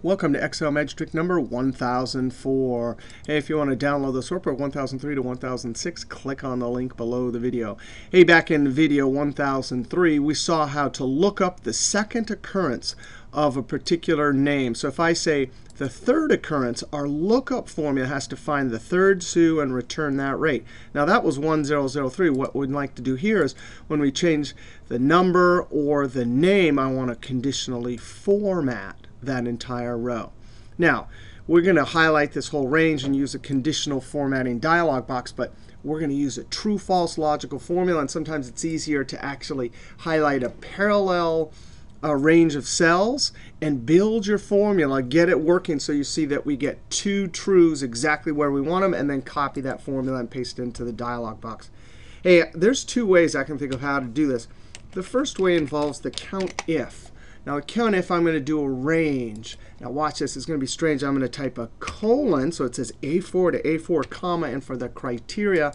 Welcome to Excel Magic Trick number 1004. Hey, if you want to download the workbook 1003 to 1006, click on the link below the video. Hey, back in video 1003, we saw how to look up the second occurrence of a particular name. So if I say the third occurrence, our lookup formula has to find the third Sioux and return that rate. Now that was 1003. What we'd like to do here is when we change the number or the name, I want to conditionally format that entire row. Now, we're going to highlight this whole range and use a conditional formatting dialog box, but we're going to use a true-false logical formula, and sometimes it's easier to actually highlight a parallel range of cells and build your formula, get it working so you see that we get two trues exactly where we want them, and then copy that formula and paste it into the dialog box. Hey, there's two ways I can think of how to do this. The first way involves the count if. Now, count if I'm going to do a range. Now, watch this. It's going to be strange. I'm going to type a colon. So it says A4 to A4, comma. And for the criteria,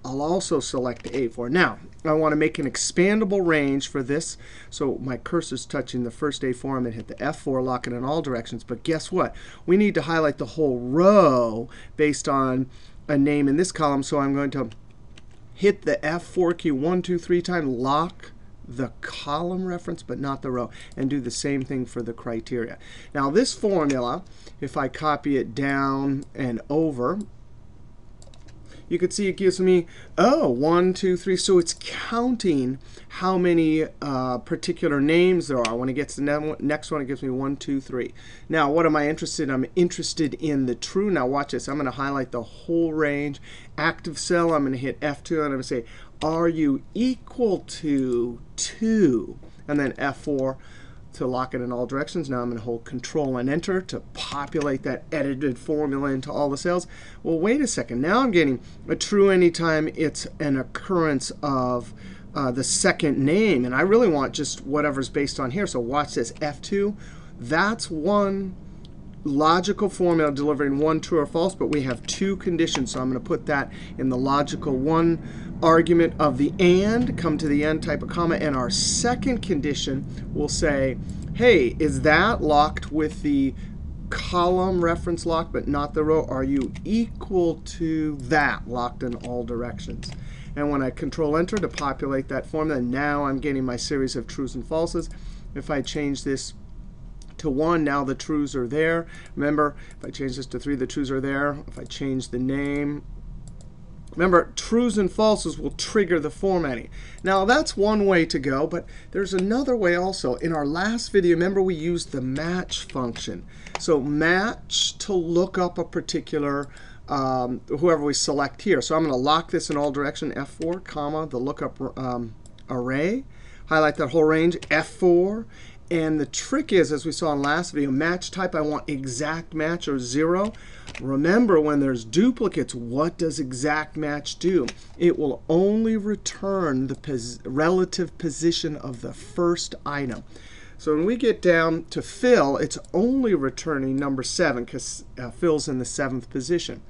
I'll also select A4. Now, I want to make an expandable range for this. So my cursor's touching the first A4. I'm going to hit the F4, lock it in all directions. But guess what? We need to highlight the whole row based on a name in this column. So I'm going to hit the F4 key 1, 2, 3 times, lock the column reference, but not the row, and do the same thing for the criteria. Now, this formula, if I copy it down and over, you can see it gives me, 1, 2, 3. So it's counting how many particular names there are. When it gets to the next one, it gives me 1, 2, 3. Now, what am I interested in? I'm interested in the true. Now, watch this. I'm going to highlight the whole range. Active cell, I'm going to hit F2, and I'm going to say, are you equal to 2? And then F4 to lock it in all directions. Now I'm going to hold Control and Enter to populate that edited formula into all the cells. Well, wait a second. Now I'm getting a true anytime it's an occurrence of the second name. And I really want just whatever's based on here. So watch this. F2, that's one logical formula delivering one true or false, but we have two conditions. So I'm going to put that in the logical one argument of the and, come to the end, type a comma, and our second condition will say, hey, is that locked with the column reference locked, but not the row? Are you equal to that, locked in all directions? And when I Control Enter to populate that formula, now I'm getting my series of trues and falses. If I change this to 1, now the trues are there. Remember, if I change this to 3, the trues are there. If I change the name, remember, trues and falses will trigger the formatting. Now, that's one way to go, but there's another way also. In our last video, remember, we used the match function. So match to look up a particular whoever we select here. So I'm going to lock this in all directions, F4, comma, the lookup array. Highlight that whole range, F4. And the trick is, as we saw in last video, match type, I want exact match or 0. Remember, when there's duplicates, what does exact match do? It will only return the relative position of the first item. So when we get down to fill, it's only returning number 7 because fill's in the 7th position.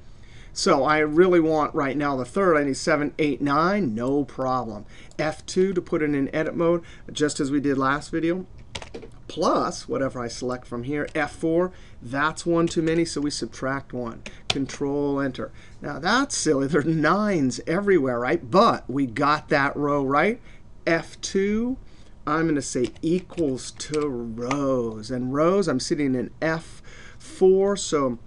So I really want right now the third. I need 7, 8, 9. No problem. F2 to put it in edit mode, just as we did last video. Plus, whatever I select from here, F4, that's one too many, so we subtract 1. Control Enter. Now, that's silly. There are 9s everywhere, right? But we got that row right. F2, I'm going to say equals to rows. And rows, I'm sitting in F4, so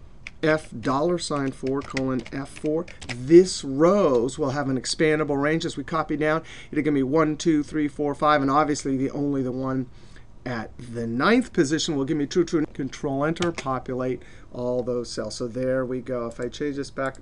$4 colon F4. This rows will have an expandable range as we copy down. It'll give me 1, 2, 3, 4, 5, and obviously only the one at the 9th position will give me true, true. Control Enter, populate all those cells. So there we go. If I change this back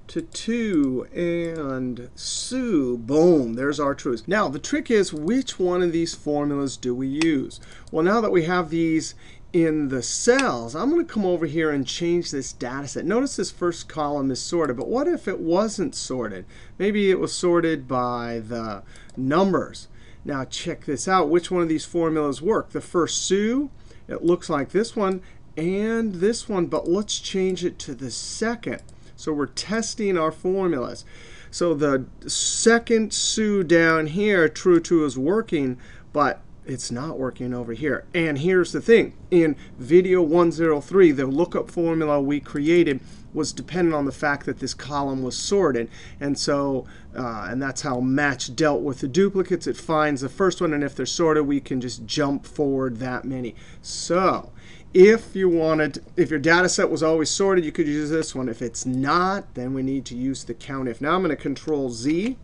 to 2 and Sioux, boom, there's our trues. Now, the trick is, which one of these formulas do we use? Well, now that we have these in the cells, I'm going to come over here and change this data set. Notice this first column is sorted, but what if it wasn't sorted? Maybe it was sorted by the numbers. Now, check this out. Which one of these formulas work? The first Sioux, it looks like this one and this one, but let's change it to the second. So we're testing our formulas. So the second Sioux down here, true, true, is working, but it's not working over here. And here's the thing. In video 103, the lookup formula we created was dependent on the fact that this column was sorted. And so, and that's how match dealt with the duplicates. It finds the first one, and if they're sorted, we can just jump forward that many. So if you wanted, if your data set was always sorted, you could use this one. If it's not, then we need to use the COUNTIF. Now I'm going to Control Z.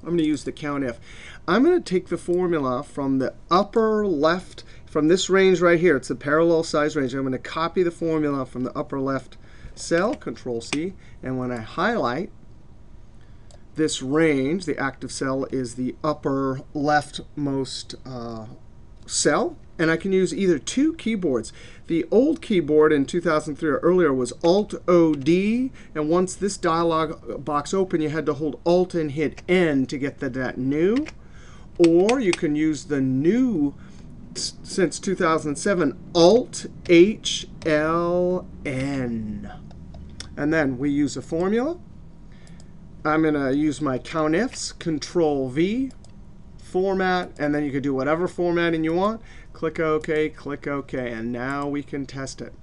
I'm going to use the COUNTIF. I'm going to take the formula from the upper left, from this range right here. It's the parallel size range. I'm going to copy the formula from the upper left cell, Control C. And when I highlight this range, the active cell is the upper leftmost cell. And I can use either two keyboards. The old keyboard in 2003 or earlier was Alt-O-D. And once this dialog box opened, you had to hold Alt and hit N to get that new. Or you can use the new, since 2007, Alt-H-L-N. And then we use a formula. I'm going to use my COUNTIFs, Control-V, Format, and then you can do whatever formatting you want. Click OK, and now we can test it.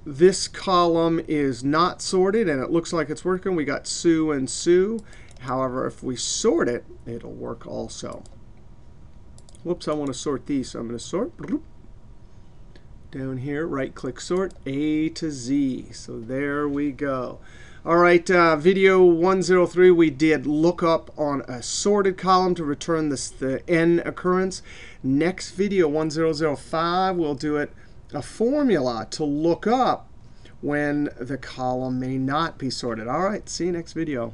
This column is not sorted, and it looks like it's working. We got Sue and Sue. However, if we sort it, it'll work also. Whoops, I want to sort these, so I'm going to sort. Down here, right-click Sort, A to Z. So there we go. All right, video 103, we did lookup on a sorted column to return the N occurrence. Next video, 1005, we'll do a formula to look up when the column may not be sorted. All right, see you next video.